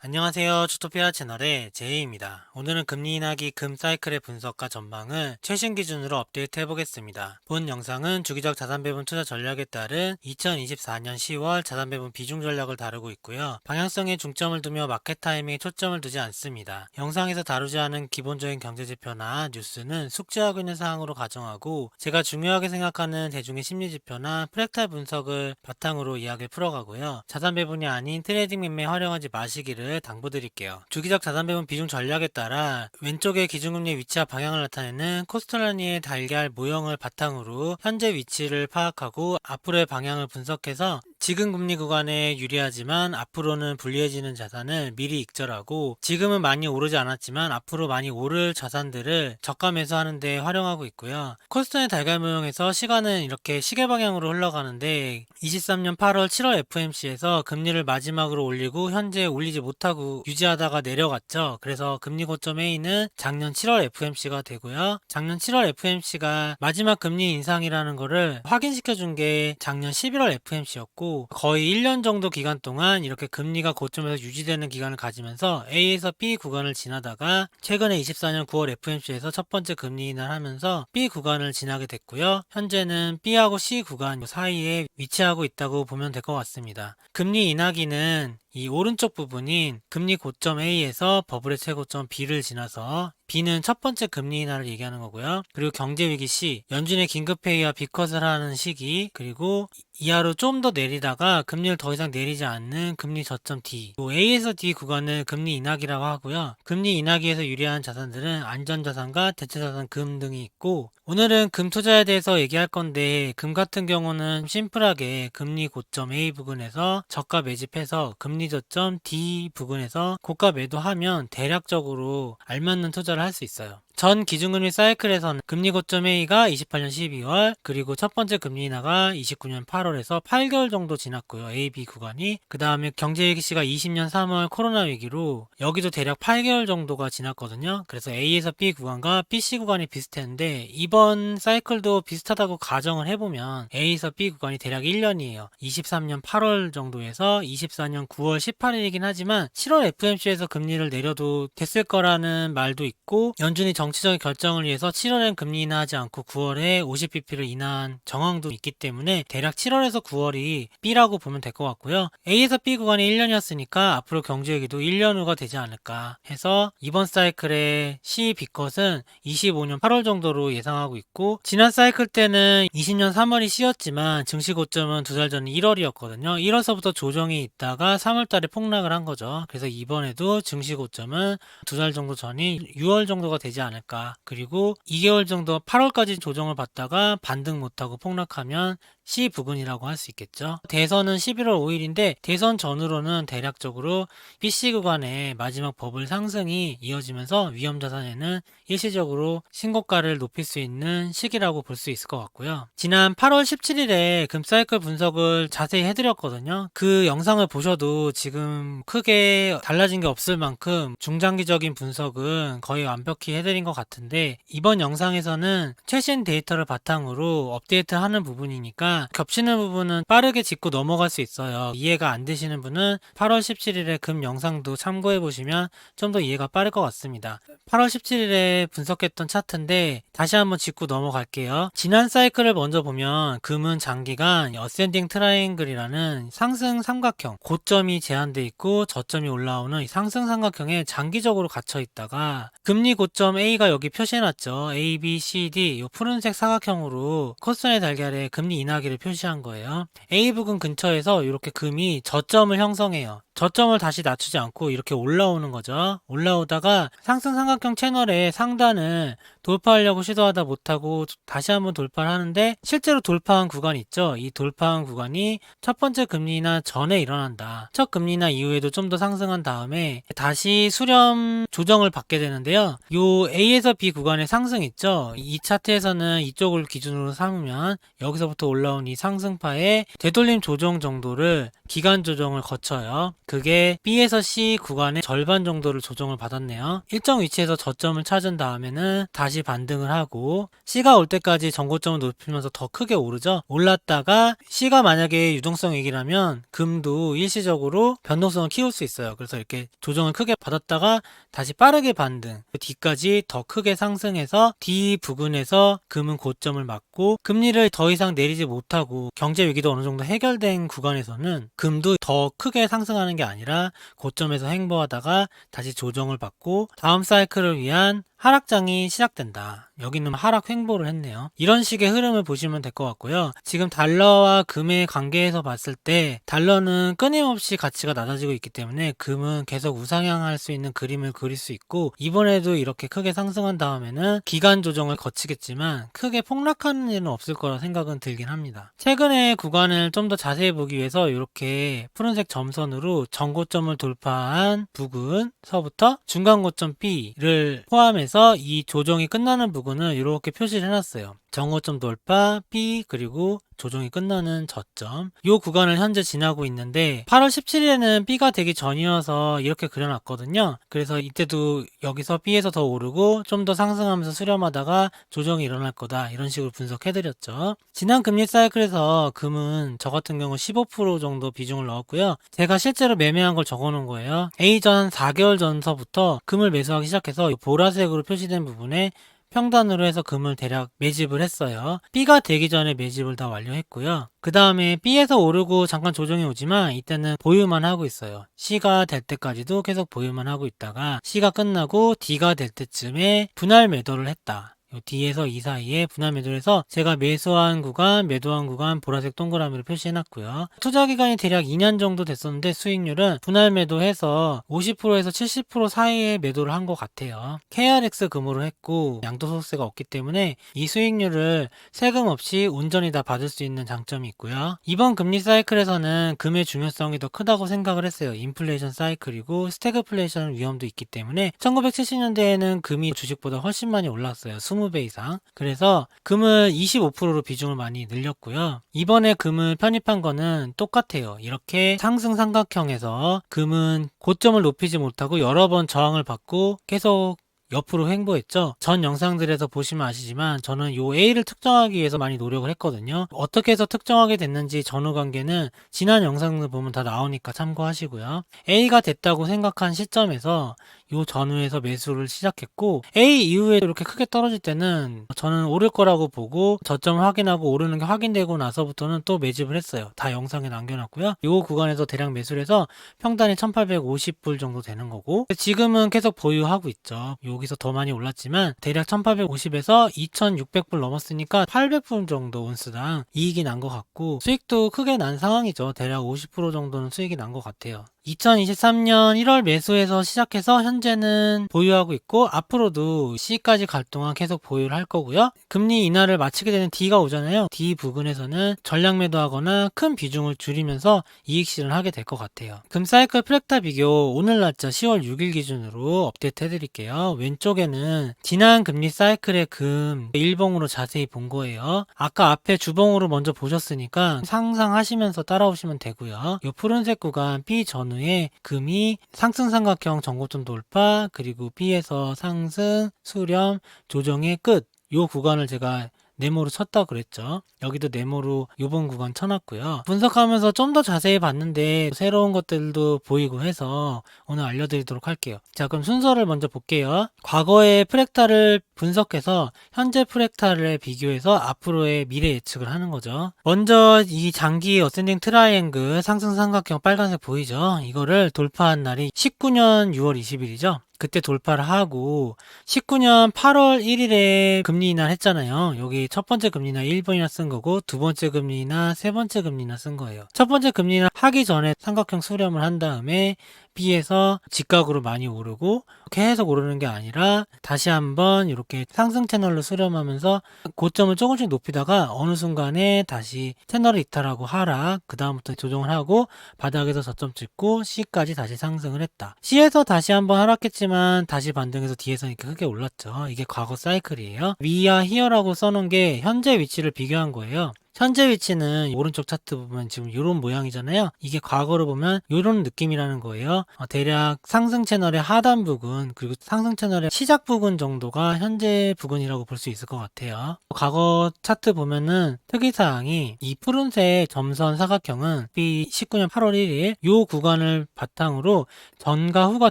안녕하세요. 주토피아 채널의 제이입니다. 오늘은 금리 인하기 금 사이클의 분석과 전망을 최신 기준으로 업데이트 해보겠습니다. 본 영상은 주기적 자산 배분 투자 전략에 따른 2024년 10월 자산 배분 비중 전략을 다루고 있고요. 방향성에 중점을 두며 마켓 타이밍에 초점을 두지 않습니다. 영상에서 다루지 않은 기본적인 경제 지표나 뉴스는 숙지하고 있는 사항으로 가정하고, 제가 중요하게 생각하는 대중의 심리 지표나 프랙탈 분석을 바탕으로 이야기를 풀어가고요. 자산 배분이 아닌 트레이딩 매매에 활용하지 마시기를 당부드릴게요. 주기적 자산 배분 비중 전략에 따라 왼쪽의 기준금리의 위치와 방향을 나타내는 코스트라니의 달걀 모형을 바탕으로 현재 위치를 파악하고 앞으로의 방향을 분석해서 지금 금리 구간에 유리하지만 앞으로는 불리해지는 자산을 미리 익절하고, 지금은 많이 오르지 않았지만 앞으로 많이 오를 자산들을 저가 매수하는 데 활용하고 있고요. 코스트의 달걀 모형에서 시간은 이렇게 시계 방향으로 흘러가는데, 23년 8월 7월 FOMC에서 금리를 마지막으로 올리고 현재 올리지 못하고 유지하다가 내려갔죠. 그래서 금리 고점 A는 작년 7월 FOMC가 되고요. 작년 7월 FOMC가 마지막 금리 인상이라는 거를 확인시켜 준 게 작년 11월 FOMC였고, 거의 1년 정도 기간 동안 이렇게 금리가 고점에서 유지되는 기간을 가지면서 A에서 B 구간을 지나다가 최근에 24년 9월 FOMC에서 첫 번째 금리 인하를 하면서 B 구간을 지나게 됐고요. 현재는 B하고 C 구간 사이에 위치하고 있다고 보면 될 것 같습니다. 금리 인하기는 이 오른쪽 부분인 금리 고점 A에서 버블의 최고점 B를 지나서, B는 첫 번째 금리 인하를 얘기하는 거고요. 그리고 경제위기 C, 연준의 긴급회의와 B컷을 하는 시기, 그리고 이하로 좀 더 내리다가 금리를 더 이상 내리지 않는 금리 저점 D, A에서 D 구간을 금리 인하기라고 하고요. 금리 인하기에서 유리한 자산들은 안전자산과 대체자산 금 등이 있고, 오늘은 금 투자에 대해서 얘기할 건데, 금 같은 경우는 심플하게 금리 고점 A 부근에서 저가 매집해서 금리 저점 D 부근에서 고가 매도하면 대략적으로 알맞는 투자를 할 수 있어요. 전 기준금리 사이클에서는 금리 고점 A가 28년 12월, 그리고 첫 번째 금리 인하가 29년 8월에서 8개월 정도 지났고요. A, B 구간이. 그 다음에 경제위기 C가 20년 3월 코로나 위기로 여기도 대략 8개월 정도가 지났거든요. 그래서 A에서 B 구간과 B, C 구간이 비슷했는데, 이번 사이클도 비슷하다고 가정을 해보면 A에서 B 구간이 대략 1년이에요. 23년 8월 정도에서 24년 9월 18일이긴 하지만 7월 FOMC에서 금리를 내려도 됐을 거라는 말도 있고, 연준이 정치적인 결정을 위해서 7월엔 금리 인하하지 않고 9월에 50bp를 인하한 정황도 있기 때문에 대략 7월에서 9월이 B라고 보면 될 것 같고요. A에서 B 구간이 1년이었으니까 앞으로 경제위기도 1년 후가 되지 않을까 해서 이번 사이클의 C, B컷은 25년 8월 정도로 예상하고 있고, 지난 사이클 때는 20년 3월이 C였지만 증시 고점은 2달 전 1월이었거든요. 1월서부터 조정이 있다가 3월달에 폭락을 한 거죠. 그래서 이번에도 증시 고점은 2달 정도 전인 6월 정도가 되지 않을까. 그리고 2개월 정도 8월까지 조정을 받다가 반등 못하고 폭락하면 C 부근이라고 할 수 있겠죠. 대선은 11월 5일인데 대선 전후로는 대략적으로 BC 구간의 마지막 버블 상승이 이어지면서 위험자산에는 일시적으로 신고가를 높일 수 있는 시기라고 볼 수 있을 것 같고요. 지난 8월 17일에 금사이클 분석을 자세히 해드렸거든요. 그 영상을 보셔도 지금 크게 달라진 게 없을 만큼 중장기적인 분석은 거의 완벽히 해드린 것 같은데, 이번 영상에서는 최신 데이터를 바탕으로 업데이트하는 부분이니까 겹치는 부분은 빠르게 짚고 넘어갈 수 있어요. 이해가 안 되시는 분은 8월 17일에 금 영상도 참고해 보시면 좀 더 이해가 빠를 것 같습니다. 8월 17일에 분석했던 차트인데 다시 한번 짚고 넘어갈게요. 지난 사이클을 먼저 보면 금은 장기간 어센딩 트라이앵글이라는 상승 삼각형, 고점이 제한돼 있고 저점이 올라오는 이 상승 삼각형에 장기적으로 갇혀 있다가 금리 고점 A가 여기 표시해놨죠. A, B, C, D 이 푸른색 사각형으로 코스트의 달걀에 금리 인하기를 표시한 거예요. A 부근 근처에서 이렇게 금이 저점을 형성해요. 저점을 다시 낮추지 않고 이렇게 올라오는 거죠. 올라오다가 상승 삼각형 채널의 상단을 돌파하려고 시도하다 못하고 다시 한번 돌파를 하는데, 실제로 돌파한 구간이 있죠. 이 돌파한 구간이 첫 번째 금리 인하 전에 일어난다. 첫 금리 인하 이후에도 좀 더 상승한 다음에 다시 수렴 조정을 받게 되는데요. 요 A에서 B 구간의 상승 있죠? 이 차트에서는 이쪽을 기준으로 삼으면 여기서부터 올라온 이 상승파의 되돌림 조정 정도를 기간 조정을 거쳐요. 그게 B에서 C 구간의 절반 정도를 조정을 받았네요. 일정 위치에서 저점을 찾은 다음에는 다시 반등을 하고 C가 올 때까지 전고점을 높이면서 더 크게 오르죠. 올랐다가 C가 만약에 유동성 위기라면 금도 일시적으로 변동성을 키울 수 있어요. 그래서 이렇게 조정을 크게 받았다가 다시 빠르게 반등, D까지 더 크게 상승해서 D 부근에서 금은 고점을 맞고 금리를 더 이상 내리지 못하고 경제 위기도 어느 정도 해결된 구간에서는 금도 더 크게 상승하는 게 아니라 고점에서 횡보하다가 다시 조정을 받고 다음 사이클을 위한 하락장이 시작된다. 여기는 하락 횡보를 했네요. 이런 식의 흐름을 보시면 될 것 같고요. 지금 달러와 금의 관계에서 봤을 때 달러는 끊임없이 가치가 낮아지고 있기 때문에 금은 계속 우상향할 수 있는 그림을 그릴 수 있고 이번에도 이렇게 크게 상승한 다음에는 기간 조정을 거치겠지만 크게 폭락하는 일은 없을 거라 생각은 들긴 합니다. 최근의 구간을 좀 더 자세히 보기 위해서 이렇게 푸른색 점선으로 전고점을 돌파한 부근서부터 중간 고점 B를 포함해서 이 조정이 끝나는 부분을 이렇게 표시를 해놨어요. 전고점 돌파, B, 그리고 조정이 끝나는 저점. 이 구간을 현재 지나고 있는데 8월 17일에는 B가 되기 전이어서 이렇게 그려놨거든요. 그래서 이때도 여기서 B에서 더 오르고 좀 더 상승하면서 수렴하다가 조정이 일어날 거다. 이런 식으로 분석해드렸죠. 지난 금리 사이클에서 금은 저 같은 경우 15% 정도 비중을 넣었고요. 제가 실제로 매매한 걸 적어놓은 거예요. A전 4개월 전서부터 금을 매수하기 시작해서 보라색으로 표시된 부분에 평단으로 해서 금을 대략 매집을 했어요. B가 되기 전에 매집을 다 완료했고요. 그 다음에 B에서 오르고 잠깐 조정이 오지만 이때는 보유만 하고 있어요. C가 될 때까지도 계속 보유만 하고 있다가 C가 끝나고 D가 될 때쯤에 분할 매도를 했다. D에서 이 사이에 분할 매도를 해서 제가 매수한 구간, 매도한 구간 보라색 동그라미로 표시해놨고요. 투자 기간이 대략 2년 정도 됐었는데 수익률은 분할 매도해서 50%에서 70% 사이에 매도를 한 것 같아요. KRX 금으로 했고 양도소득세가 없기 때문에 이 수익률을 세금 없이 온전히 다 받을 수 있는 장점이 있고요. 이번 금리 사이클에서는 금의 중요성이 더 크다고 생각을 했어요. 인플레이션 사이클이고 스태그플레이션 위험도 있기 때문에 1970년대에는 금이 주식보다 훨씬 많이 올랐어요. 20배 이상. 그래서 금을 25%로 비중을 많이 늘렸고요. 이번에 금을 편입한 거는 똑같아요. 이렇게 상승 삼각형에서 금은 고점을 높이지 못하고 여러 번 저항을 받고 계속 옆으로 횡보했죠. 전 영상들에서 보시면 아시지만 저는 요 A를 특정하기 위해서 많이 노력을 했거든요. 어떻게 해서 특정하게 됐는지 전후 관계는 지난 영상들 보면 다 나오니까 참고하시고요. A가 됐다고 생각한 시점에서 요 전후에서 매수를 시작했고 A 이후에 이렇게 크게 떨어질 때는 저는 오를 거라고 보고 저점을 확인하고 오르는 게 확인되고 나서부터는 또 매집을 했어요. 다 영상에 남겨놨고요. 요 구간에서 대략 매수를 해서 평단이 1850불 정도 되는 거고 지금은 계속 보유하고 있죠. 여기서 더 많이 올랐지만 대략 1850에서 2600불 넘었으니까 800불 정도 온스당 이익이 난 것 같고 수익도 크게 난 상황이죠. 대략 50% 정도는 수익이 난 것 같아요. 2023년 1월 매수해서 시작해서 현재는 보유하고 있고 앞으로도 C까지 갈 동안 계속 보유를 할 거고요. 금리 인하를 마치게 되는 D가 오잖아요. D 부근에서는 전량 매도하거나 큰 비중을 줄이면서 이익 실현을 하게 될 것 같아요. 금 사이클 프랙탈 비교 오늘 날짜 10월 6일 기준으로 업데이트 해드릴게요. 왼쪽에는 지난 금리 사이클의 금 일봉으로 자세히 본 거예요. 아까 앞에 주봉으로 먼저 보셨으니까 상상하시면서 따라오시면 되고요. 이 푸른색 구간 B 전후에 금이 상승 삼각형 전고점 돌파 그리고 B에서 상승 수렴 조정의 끝 요 구간을 제가 네모로 쳤다 그랬죠. 여기도 네모로 요번 구간 쳐놨고요. 분석하면서 좀 더 자세히 봤는데 새로운 것들도 보이고 해서 오늘 알려드리도록 할게요. 자, 그럼 순서를 먼저 볼게요. 과거의 프랙탈을 분석해서 현재 프랙탈을 비교해서 앞으로의 미래 예측을 하는 거죠. 먼저 이 장기 어센딩 트라이앵글 상승 삼각형 빨간색 보이죠? 이거를 돌파한 날이 19년 6월 20일이죠. 그때 돌파를 하고 19년 8월 1일에 금리 인하를 했잖아요. 여기 첫 번째 금리 인하 1번이나 쓴 거고 두 번째 금리 인하 세 번째 금리 인하 쓴 거예요. 첫 번째 금리 인하 하기 전에 삼각형 수렴을 한 다음에 B에서 직각으로 많이 오르고 계속 오르는 게 아니라 다시 한번 이렇게 상승 채널로 수렴하면서 고점을 조금씩 높이다가 어느 순간에 다시 채널을 이탈하고 하락, 그 다음부터 조정을 하고 바닥에서 저점 찍고 C까지 다시 상승을 했다. C에서 다시 한번 하락했지만 다시 반등해서 뒤에서 이렇게 크게 올랐죠. 이게 과거 사이클이에요. 위와 히어라고 써놓은 게 현재 위치를 비교한 거예요. 현재 위치는 오른쪽 차트 보면 지금 이런 모양이잖아요. 이게 과거로 보면 이런 느낌이라는 거예요. 대략 상승 채널의 하단 부근 그리고 상승 채널의 시작 부근 정도가 현재 부근이라고 볼 수 있을 것 같아요. 과거 차트 보면은 특이사항이 이 푸른색 점선 사각형은 B19년 8월 1일 이 구간을 바탕으로 전과 후가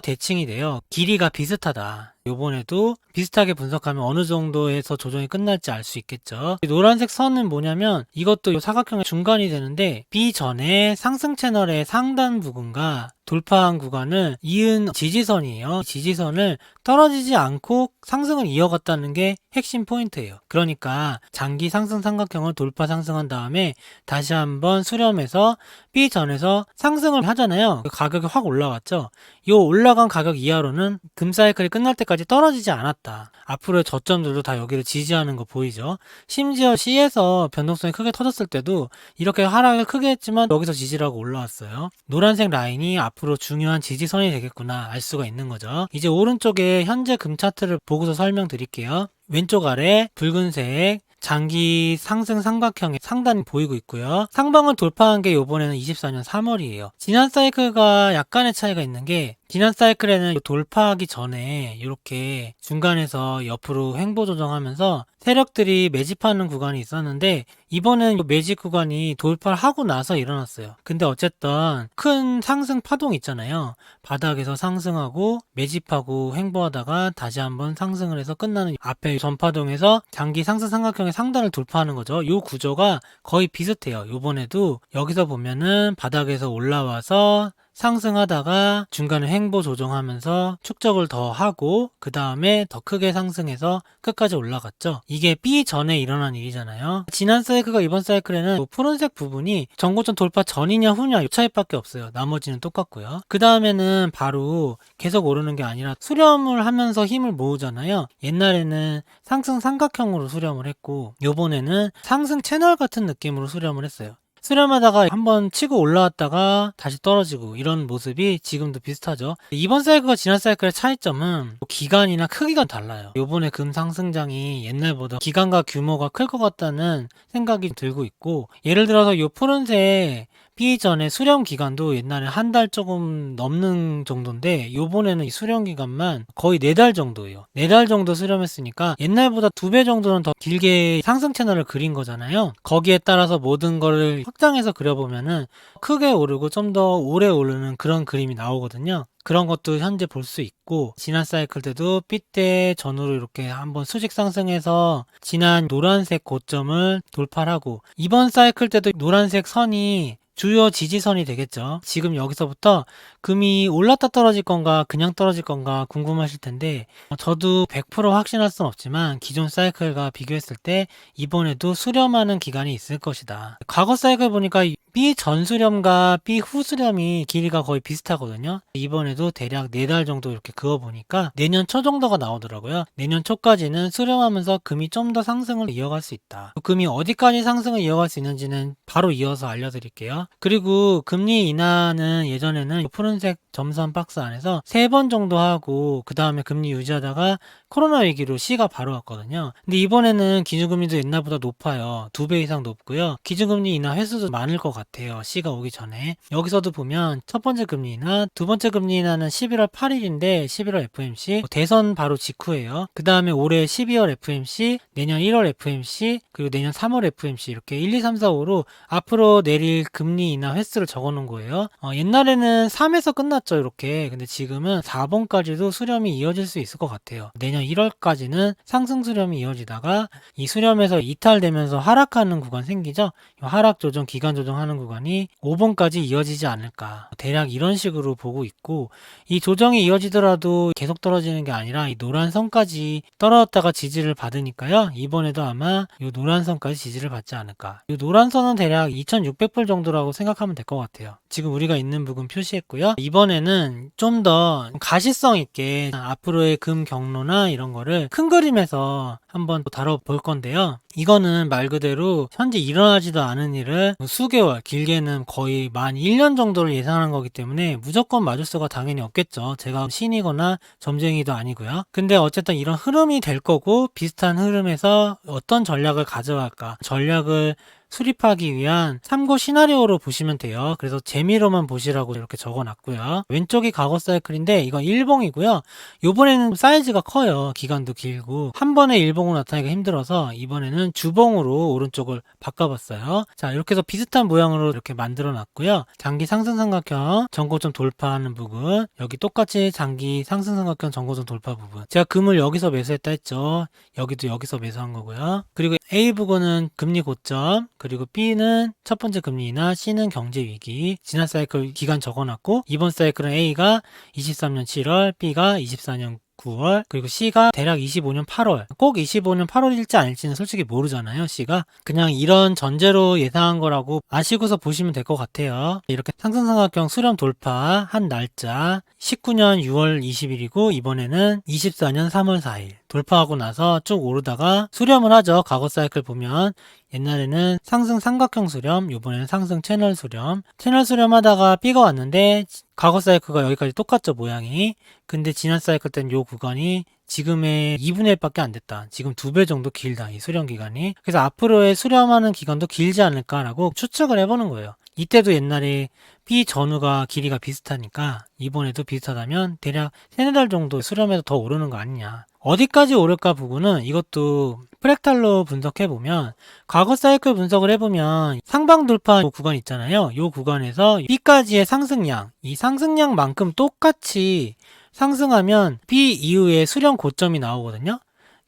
대칭이 돼요. 길이가 비슷하다. 요번에도 비슷하게 분석하면 어느 정도에서 조정이 끝날지 알 수 있겠죠. 노란색 선은 뭐냐면 이것도 사각형의 중간이 되는데 B 전에 상승 채널의 상단 부분과 돌파한 구간을 이은 지지선이에요. 지지선을 떨어지지 않고 상승을 이어갔다는 게 핵심 포인트예요. 그러니까 장기 상승 삼각형을 돌파 상승한 다음에 다시 한번 수렴해서 B 전에서 상승을 하잖아요. 그 가격이 확 올라왔죠. 이 올라간 가격 이하로는 금 사이클이 끝날 때까지 떨어지지 않았다. 앞으로의 저점들도 다 여기를 지지하는 거 보이죠. 심지어 C에서 변동성이 크게 터졌을 때도 이렇게 하락을 크게 했지만 여기서 지지라고 올라왔어요. 노란색 라인이 앞으로 중요한 지지선이 되겠구나 알 수가 있는 거죠. 이제 오른쪽에 현재 금 차트를 보고서 설명드릴게요. 왼쪽 아래 붉은색 장기 상승 삼각형의 상단이 보이고 있고요. 상방을 돌파한 게 이번에는 24년 3월이에요. 지난 사이클과 약간의 차이가 있는 게 지난 사이클에는 돌파하기 전에 이렇게 중간에서 옆으로 횡보 조정하면서 세력들이 매집하는 구간이 있었는데 이번엔 매집 구간이 돌파를 하고 나서 일어났어요. 근데 어쨌든 큰 상승 파동 있잖아요. 바닥에서 상승하고 매집하고 횡보하다가 다시 한번 상승을 해서 끝나는 앞에 전파동에서 장기 상승 삼각형의 상단을 돌파하는 거죠. 이 구조가 거의 비슷해요. 이번에도 여기서 보면은 바닥에서 올라와서 상승하다가 중간에 횡보 조정하면서 축적을 더 하고 그 다음에 더 크게 상승해서 끝까지 올라갔죠. 이게 B 전에 일어난 일이잖아요. 지난 사이클과 이번 사이클에는 푸른색 부분이 전고점 돌파 전이냐 후냐 이 차이밖에 없어요. 나머지는 똑같고요. 그 다음에는 바로 계속 오르는 게 아니라 수렴을 하면서 힘을 모으잖아요. 옛날에는 상승 삼각형으로 수렴을 했고 요번에는 상승 채널 같은 느낌으로 수렴을 했어요. 수렴하다가 한번 치고 올라왔다가 다시 떨어지고 이런 모습이 지금도 비슷하죠. 이번 사이클과 지난 사이클의 차이점은 기간이나 크기가 달라요. 요번에 금 상승장이 옛날보다 기간과 규모가 클 것 같다는 생각이 들고 있고 예를 들어서 요 푸른색 B 전에 수렴 기간도 옛날에 한 달 조금 넘는 정도인데 요번에는 이 수렴 기간만 거의 4달 정도예요. 4달 정도 수렴했으니까 옛날보다 2배 정도는 더 길게 상승 채널을 그린 거잖아요. 거기에 따라서 모든 거를 확장해서 그려보면은 크게 오르고 좀 더 오래 오르는 그런 그림이 나오거든요. 그런 것도 현재 볼 수 있고 지난 사이클 때도 B대 전후로 이렇게 한번 수직 상승해서 지난 노란색 고점을 돌파하고 이번 사이클 때도 노란색 선이 주요 지지선이 되겠죠. 지금 여기서부터 금이 올랐다 떨어질 건가 그냥 떨어질 건가 궁금하실 텐데 저도 100% 확신할 수는 없지만 기존 사이클과 비교했을 때 이번에도 수렴하는 기간이 있을 것이다. 과거 사이클 보니까 B 전 수렴과 B 후 수렴이 길이가 거의 비슷하거든요. 이번에도 대략 4달 정도 이렇게 그어보니까 내년 초 정도가 나오더라고요. 내년 초까지는 수렴하면서 금이 좀 더 상승을 이어갈 수 있다. 금이 어디까지 상승을 이어갈 수 있는지는 바로 이어서 알려드릴게요. 그리고 금리 인하는 예전에는 푸른색 점선 박스 안에서 3번 정도 하고 그 다음에 금리 유지하다가 코로나 위기로 C가 바로 왔거든요. 근데 이번에는 기준금리도 옛날보다 높아요. 2배 이상 높고요. 기준금리 인하 횟수도 많을 것 같아요. C가 오기 전에. 여기서도 보면 첫 번째 금리 인하, 두 번째 금리 인하는 11월 8일인데 11월 FMC 대선 바로 직후예요. 그 다음에 올해 12월 FMC, 내년 1월 FMC, 그리고 내년 3월 FMC 이렇게 1, 2, 3, 4, 5로 앞으로 내릴 금리 인하 횟수를 적어 놓은 거예요. 옛날에는 3에서 끝났죠 이렇게. 근데 지금은 4번까지도 수렴이 이어질 수 있을 것 같아요. 내년 1월까지는 상승 수렴이 이어지다가 이 수렴에서 이탈되면서 하락하는 구간 생기죠. 하락 조정, 기간 조정하는 하는 구간이 5번까지 이어지지 않을까. 대략 이런 식으로 보고 있고, 이 조정이 이어지더라도 계속 떨어지는 게 아니라 이 노란 선까지 떨어졌다가 지지를 받으니까요. 이번에도 아마 이 노란 선까지 지지를 받지 않을까. 이 노란 선은 대략 2,600불 정도라고 생각하면 될 것 같아요. 지금 우리가 있는 부분 표시했고요. 이번에는 좀 더 가시성 있게 앞으로의 금 경로나 이런 거를 큰 그림에서 한번 다뤄볼 건데요. 이거는 말 그대로 현재 일어나지도 않은 일을 수개월, 길게는 거의 만 1년 정도를 예상하는 거기 때문에 무조건 맞을 수가 당연히 없겠죠. 제가 신이거나 점쟁이도 아니고요. 근데 어쨌든 이런 흐름이 될 거고, 비슷한 흐름에서 어떤 전략을 가져갈까, 전략을 수립하기 위한 참고 시나리오로 보시면 돼요. 그래서 재미로만 보시라고 이렇게 적어놨고요. 왼쪽이 과거 사이클인데 이건 일봉이고요. 요번에는 사이즈가 커요. 기간도 길고 한 번에 일봉으로 나타나기가 힘들어서 이번에는 주봉으로 오른쪽을 바꿔봤어요. 자, 이렇게 해서 비슷한 모양으로 이렇게 만들어 놨고요. 장기 상승삼각형 전고점 돌파하는 부분, 여기 똑같이 장기 상승삼각형 전고점 돌파 부분. 제가 금을 여기서 매수했다 했죠. 여기도 여기서 매수한 거고요. 그리고 A 부분은 금리 고점, 그리고 B는 첫 번째 금리 인하, C는 경제 위기. 지난 사이클 기간 적어놨고, 이번 사이클은 A가 23년 7월, B가 24년 9월, 그리고 C가 대략 25년 8월. 꼭 25년 8월일지 아닐지는 솔직히 모르잖아요, C가. 그냥 이런 전제로 예상한 거라고 아시고서 보시면 될 것 같아요. 이렇게 상승삼각형 수렴 돌파한 날짜 19년 6월 20일이고 이번에는 24년 3월 4일. 돌파하고 나서 쭉 오르다가 수렴을 하죠. 과거 사이클 보면 옛날에는 상승 삼각형 수렴, 이번에는 상승 채널 수렴. 채널 수렴하다가 B가 왔는데 과거 사이클과 여기까지 똑같죠, 모양이. 근데 지난 사이클 때는 요 구간이 지금의 2분의 1밖에 안 됐다. 지금 2배 정도 길다, 이 수렴 기간이. 그래서 앞으로의 수렴하는 기간도 길지 않을까라고 추측을 해보는 거예요. 이때도 옛날에 B 전후가 길이가 비슷하니까 이번에도 비슷하다면 대략 3-4달 정도 수렴해서 더 오르는 거 아니냐. 어디까지 오를까 부분은 이것도 프랙탈로 분석해보면, 과거 사이클 분석을 해보면 상방 돌파 구간 있잖아요. 이 구간에서 B까지의 상승량, 이 상승량만큼 똑같이 상승하면 B 이후에 수렴 고점이 나오거든요.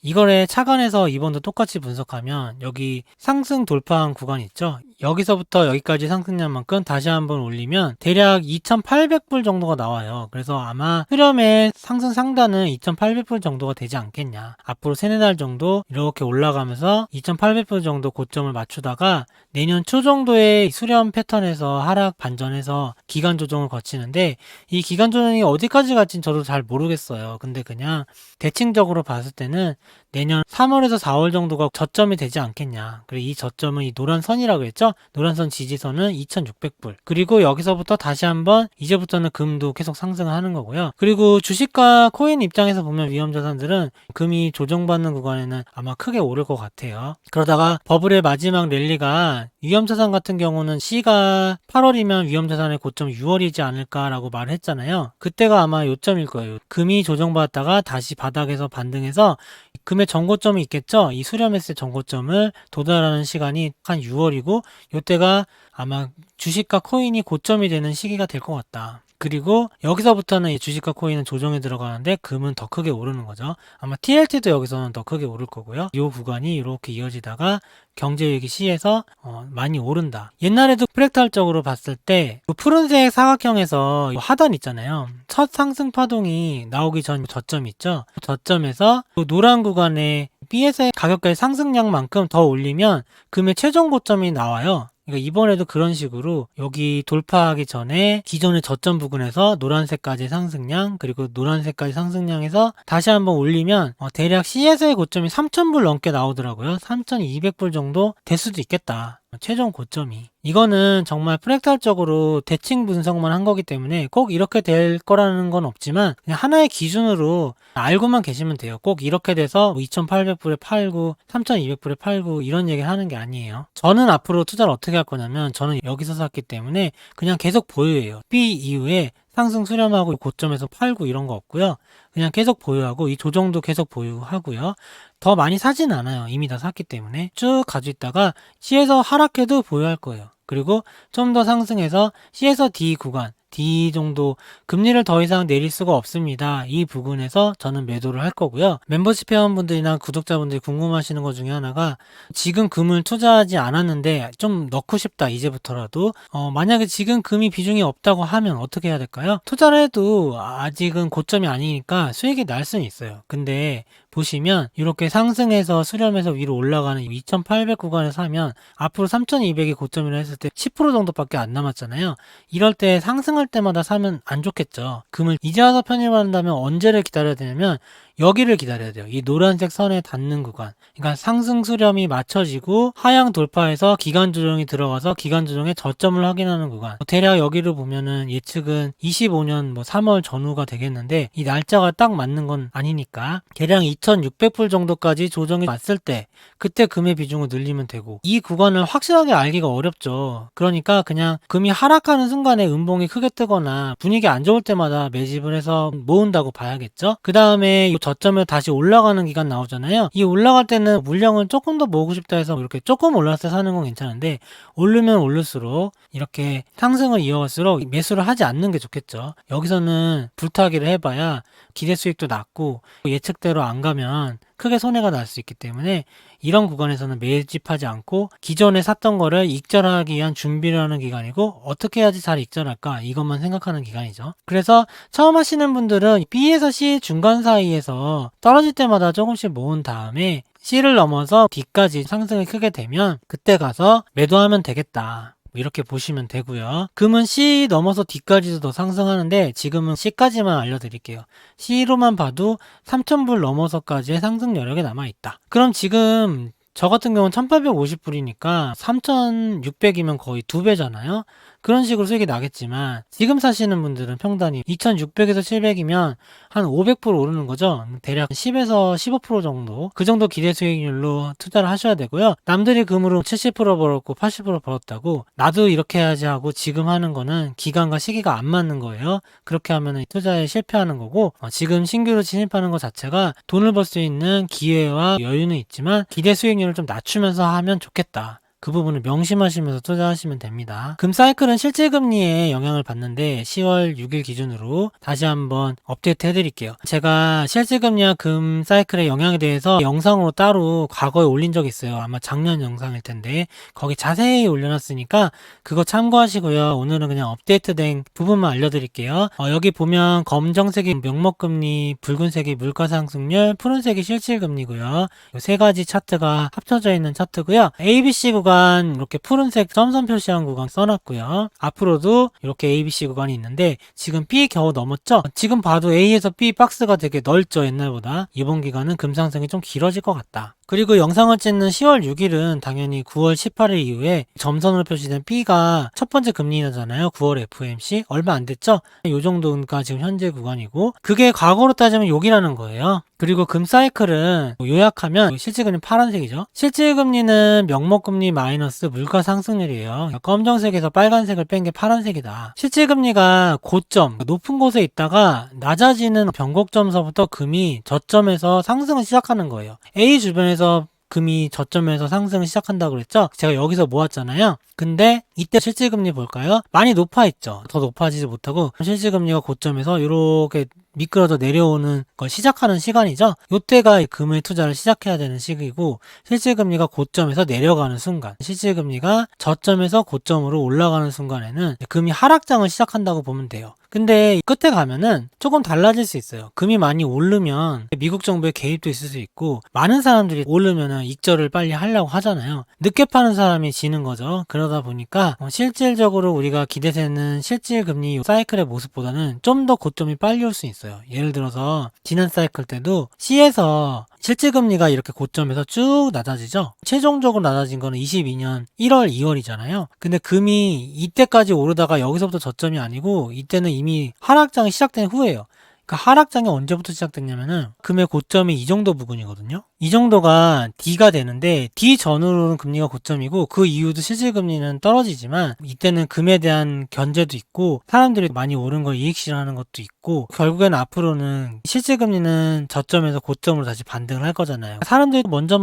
이거를 착안해서 이번도 똑같이 분석하면 여기 상승 돌파한 구간 있죠. 여기서부터 여기까지 상승량만큼 다시 한번 올리면 대략 2,800불 정도가 나와요. 그래서 아마 수렴의 상승 상단은 2,800불 정도가 되지 않겠냐. 앞으로 3-4달 정도 이렇게 올라가면서 2,800불 정도 고점을 맞추다가 내년 초 정도의 수렴 패턴에서 하락 반전해서 기간 조정을 거치는데, 이 기간 조정이 어디까지 갈지는 저도 잘 모르겠어요. 근데 그냥 대칭적으로 봤을 때는 내년 3월에서 4월 정도가 저점이 되지 않겠냐. 그리고 이 저점은 이 노란 선이라고 했죠. 노란 선 지지선은 2,600불. 그리고 여기서부터 다시 한번 이제부터는 금도 계속 상승을 하는 거고요. 그리고 주식과 코인 입장에서 보면 위험자산들은 금이 조정받는 구간에는 아마 크게 오를 것 같아요. 그러다가 버블의 마지막 랠리가 위험자산 같은 경우는 C가 8월이면 위험자산의 고점 6월이지 않을까라고 말을 했잖아요. 그때가 아마 요점일 거예요. 금이 조정받았다가 다시 바닥에서 반등해서 금의 정고점이 있겠죠. 이 수렴했을 정고점을 도달하는 시간이 한 6월이고, 이때가 아마 주식과 코인이 고점이 되는 시기가 될 것 같다. 그리고 여기서부터는 주식과 코인은 조정에 들어가는데 금은 더 크게 오르는 거죠. 아마 TLT도 여기서는 더 크게 오를 거고요. 이 구간이 이렇게 이어지다가 경제위기 C에서 많이 오른다. 옛날에도 프랙탈적으로 봤을 때 푸른색 사각형에서 하단 있잖아요. 첫 상승 파동이 나오기 전 저점 있죠. 저점에서 노란 구간에 B에서의 가격까지 상승량만큼 더 올리면 금의 최종 고점이 나와요. 그러니까 이번에도 그런 식으로 여기 돌파하기 전에 기존의 저점 부근에서 노란색까지 상승량, 그리고 노란색까지 상승량에서 다시 한번 올리면 대략 C에서의 고점이 3,000불 넘게 나오더라고요. 3,200불 정도 될 수도 있겠다. 최종 고점이. 이거는 정말 프랙탈적으로 대칭 분석만 한 거기 때문에 꼭 이렇게 될 거라는 건 없지만 그냥 하나의 기준으로 알고만 계시면 돼요. 꼭 이렇게 돼서 2,800불에 팔고 3,200불에 팔고 이런 얘기를 하는 게 아니에요. 저는 앞으로 투자를 어떻게 할 거냐면, 저는 여기서 샀기 때문에 그냥 계속 보유해요. B 이후에 상승 수렴하고 고점에서 팔고 이런 거 없고요. 그냥 계속 보유하고 이 조정도 계속 보유하고요. 더 많이 사진 않아요. 이미 다 샀기 때문에 쭉 가지고 있다가 C에서 하락해도 보유할 거예요. 그리고 좀 더 상승해서 C에서 D 구간, D 정도 금리를 더 이상 내릴 수가 없습니다. 이 부분에서 저는 매도를 할 거고요. 멤버십 회원분들이나 구독자분들이 궁금하시는 것 중에 하나가 지금 금을 투자하지 않았는데 좀 넣고 싶다 이제부터라도 만약에 지금 금이 비중이 없다고 하면 어떻게 해야 될까요? 투자를 해도 아직은 고점이 아니니까 수익이 날 수는 있어요. 근데 보시면 이렇게 상승해서 수렴해서 위로 올라가는 2800 구간에 사면 앞으로 3200이 고점이라 했을 때 10% 정도밖에 안 남았잖아요. 이럴 때 상승할 때마다 사면 안 좋겠죠. 금을 이제 와서 편입한다면 언제를 기다려야 되냐면 여기를 기다려야 돼요. 이 노란색 선에 닿는 구간. 그러니까 상승 수렴이 맞춰지고 하향 돌파해서 기간 조정이 들어가서 기간 조정의 저점을 확인하는 구간. 대략 여기를 보면은 예측은 25년 3월 전후가 되겠는데 이 날짜가 딱 맞는 건 아니니까 대략 2600불 정도까지 조정이 왔을 때 그때 금의 비중을 늘리면 되고 이 구간을 확실하게 알기가 어렵죠. 그러니까 그냥 금이 하락하는 순간에 음봉이 크게 뜨거나 분위기 안 좋을 때마다 매집을 해서 모은다고 봐야겠죠. 그 다음에 이 저점에 다시 올라가는 기간 나오잖아요. 이 올라갈 때는 물량을 조금 더 모으고 싶다 해서 이렇게 조금 올랐을 때 사는 건 괜찮은데 오르면 오를수록 이렇게 상승을 이어갈수록 매수를 하지 않는 게 좋겠죠. 여기서는 불타기를 해봐야 기대 수익도 낮고 예측대로 안 가면 크게 손해가 날 수 있기 때문에 이런 구간에서는 매집하지 않고 기존에 샀던 거를 익절하기 위한 준비를 하는 기간이고 어떻게 해야지 잘 익절할까 이것만 생각하는 기간이죠. 그래서 처음 하시는 분들은 B에서 C 중간 사이에서 떨어질 때마다 조금씩 모은 다음에 C를 넘어서 D까지 상승이 크게 되면 그때 가서 매도하면 되겠다. 이렇게 보시면 되고요. 금은 C 넘어서 D까지도 더 상승하는데 지금은 C까지만 알려드릴게요. C로만 봐도 3000불 넘어서까지의 상승 여력이 남아있다. 그럼 지금 저 같은 경우는 1850불이니까 3600이면 거의 2배잖아요. 그런 식으로 수익이 나겠지만 지금 사시는 분들은 평단이 2600에서 700이면 한 500% 오르는 거죠. 대략 10에서 15% 정도 그 정도 기대 수익률로 투자를 하셔야 되고요. 남들이 금으로 70% 벌었고 80% 벌었다고 나도 이렇게 해야지 하고 지금 하는 거는 기간과 시기가 안 맞는 거예요. 그렇게 하면 투자에 실패하는 거고 지금 신규로 진입하는 것 자체가 돈을 벌 수 있는 기회와 여유는 있지만 기대 수익률을 좀 낮추면서 하면 좋겠다. 그 부분을 명심하시면서 투자하시면 됩니다. 금 사이클은 실질금리에 영향을 받는데 10월 6일 기준으로 다시 한번 업데이트 해드릴게요. 제가 실질금리와 금 사이클의 영향에 대해서 영상으로 따로 과거에 올린 적이 있어요. 아마 작년 영상일 텐데 거기 자세히 올려놨으니까 그거 참고하시고요. 오늘은 그냥 업데이트된 부분만 알려드릴게요. 여기 보면 검정색이 명목금리, 붉은색이 물가상승률, 푸른색이 실질금리고요. 이 세 가지 차트가 합쳐져 있는 차트고요. ABC 구간 이렇게 푸른색 점선 표시한 구간 써놨고요. 앞으로도 이렇게 ABC 구간이 있는데 지금 B 겨우 넘었죠? 지금 봐도 A에서 B 박스가 되게 넓죠, 옛날보다. 이번 기간은 금상승이 좀 길어질 것 같다. 그리고 영상을 찍는 10월 6일은 당연히 9월 18일 이후에 점선으로 표시된 B가 첫 번째 금리 인하잖아요. 9월 FOMC 얼마 안 됐죠? 이 정도가 지금 현재 구간이고 그게 과거로 따지면 여기라는 거예요. 그리고 금 사이클은 요약하면 실질금리 파란색이죠. 실질금리는 명목금리 마이너스 물가 상승률이에요. 검정색에서 빨간색을 뺀 게 파란색이다. 실질금리가 고점, 높은 곳에 있다가 낮아지는 변곡점서부터 금이 저점에서 상승을 시작하는 거예요. A 주변에서 금이 저점에서 상승을 시작한다고 그랬죠? 제가 여기서 모았잖아요. 근데 이때 실질금리 볼까요? 많이 높아 있죠. 더 높아지지 못하고 실질금리가 고점에서 이렇게 미끄러져 내려오는 걸 시작하는 시간이죠. 이때가 금을 투자를 시작해야 되는 시기고 실질금리가 고점에서 내려가는 순간 실질금리가 저점에서 고점으로 올라가는 순간에는 금이 하락장을 시작한다고 보면 돼요. 근데 끝에 가면은 조금 달라질 수 있어요. 금이 많이 오르면 미국 정부의 개입도 있을 수 있고 많은 사람들이 오르면은 익절을 빨리 하려고 하잖아요. 늦게 파는 사람이 지는 거죠. 그러다 보니까 실질적으로 우리가 기대되는 실질금리 사이클의 모습보다는 좀 더 고점이 빨리 올 수 있어요. 예를 들어서 지난 사이클 때도 C에서 실질금리가 이렇게 고점에서 쭉 낮아지죠. 최종적으로 낮아진 거는 22년 1월, 2월이잖아요. 근데 금이 이때까지 오르다가 여기서부터 저점이 아니고 이때는 이미 하락장이 시작된 후예요. 그 하락장이 언제부터 시작됐냐면은 금의 고점이 이 정도 부근이거든요. 이 정도가 D가 되는데 D 전후로는 금리가 고점이고 그 이후도 실질금리는 떨어지지만 이때는 금에 대한 견제도 있고 사람들이 많이 오른 걸 이익 실현하는 것도 있고 결국에는 앞으로는 실질금리는 저점에서 고점으로 다시 반등을 할 거잖아요. 사람들이 먼저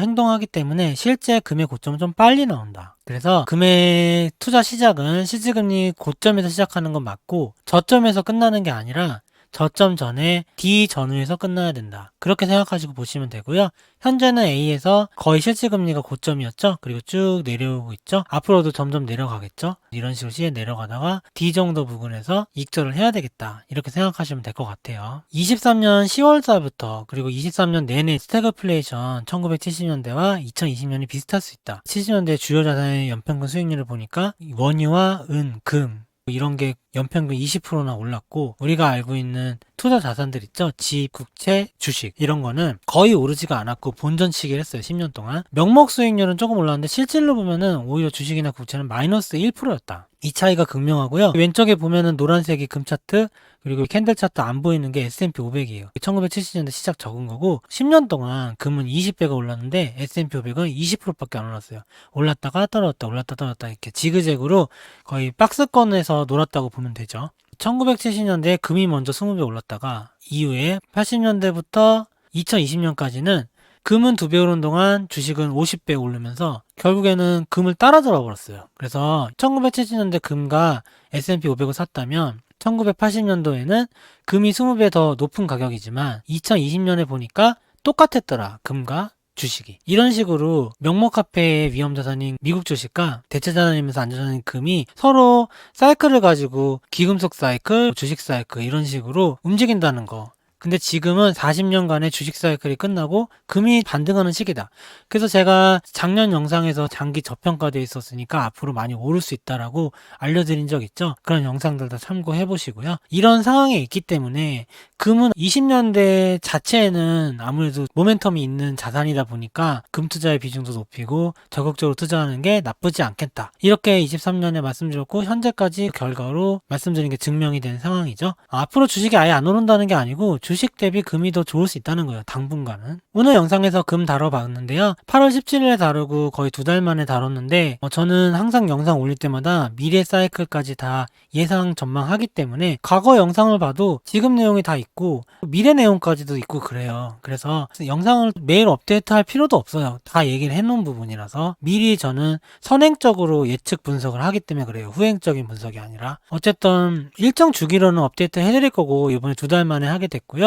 행동하기 때문에 실제 금의 고점은 좀 빨리 나온다. 그래서 금의 투자 시작은 실질금리 고점에서 시작하는 건 맞고 저점에서 끝나는 게 아니라 저점 전에 D 전후에서 끝나야 된다. 그렇게 생각하시고 보시면 되고요. 현재는 A에서 거의 실질금리가 고점이었죠. 그리고 쭉 내려오고 있죠. 앞으로도 점점 내려가겠죠. 이런 식으로 시에 내려가다가 D 정도 부근에서 익절을 해야 되겠다. 이렇게 생각하시면 될 것 같아요. 23년 10월달부터 그리고 23년 내내 스태그플레이션 1970년대와 2020년이 비슷할 수 있다. 70년대 주요 자산의 연평균 수익률을 보니까 원유와 은, 금 이런 게 연평균 20%나 올랐고 우리가 알고 있는 투자 자산들 있죠? 집, 국채, 주식 이런 거는 거의 오르지가 않았고 본전치기를 했어요. 10년 동안. 명목 수익률은 조금 올랐는데 실질로 보면은 오히려 주식이나 국채는 마이너스 1%였다. 이 차이가 극명하고요. 왼쪽에 보면은 노란색이 금 차트 그리고 캔들 차트 안 보이는 게 S&P 500이에요. 1970년대 시작 적은 거고 10년 동안 금은 20배가 올랐는데 S&P 500은 20%밖에 안 올랐어요. 올랐다가 떨어졌다 올랐다 떨어졌다 이렇게 지그재그로 거의 박스권에서 놀았다고 보면 되죠. 1970년대에 금이 먼저 20배 올랐다가 이후에 80년대부터 2020년까지는 금은 2배 오른 동안 주식은 50배 오르면서 결국에는 금을 따라잡아 버렸어요. 그래서 1970년대 금과 S&P 500을 샀다면 1980년도에는 금이 20배 더 높은 가격이지만 2020년에 보니까 똑같았더라. 금과 주식이. 이런 식으로 명목화폐의 위험자산인 미국 주식과 대체자산이면서 안전자산인 금이 서로 사이클을 가지고 기금속 사이클, 주식 사이클 이런 식으로 움직인다는 거. 근데 지금은 40년간의 주식 사이클이 끝나고 금이 반등하는 시기다. 그래서 제가 작년 영상에서 장기 저평가되어 있었으니까 앞으로 많이 오를 수 있다라고 알려드린 적 있죠. 그런 영상들 다 참고해 보시고요. 이런 상황에 있기 때문에 금은 20년대 자체에는 아무래도 모멘텀이 있는 자산이다 보니까 금 투자의 비중도 높이고 적극적으로 투자하는 게 나쁘지 않겠다. 이렇게 23년에 말씀드렸고 현재까지 결과로 말씀드린 게 증명이 된 상황이죠. 앞으로 주식이 아예 안 오른다는 게 아니고 주식 대비 금이 더 좋을 수 있다는 거예요. 당분간은. 오늘 영상에서 금 다뤄봤는데요. 8월 17일에 다루고 거의 2달 만에 다뤘는데 저는 항상 영상 올릴 때마다 미래 사이클까지 다 예상 전망하기 때문에 과거 영상을 봐도 지금 내용이 다 있고 미래 내용까지도 있고 그래요. 그래서 영상을 매일 업데이트할 필요도 없어요. 다 얘기를 해놓은 부분이라서 미리 저는 선행적으로 예측 분석을 하기 때문에 그래요. 후행적인 분석이 아니라. 어쨌든 일정 주기로는 업데이트 해드릴 거고 이번에 2달 만에 하게 됐고요.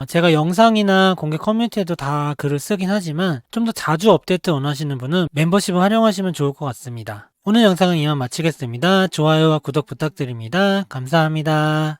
제가 영상이나 공개 커뮤니티에도 다 글을 쓰긴 하지만 좀 더 자주 업데이트 원하시는 분은 멤버십을 활용하시면 좋을 것 같습니다. 오늘 영상은 이만 마치겠습니다. 좋아요와 구독 부탁드립니다. 감사합니다.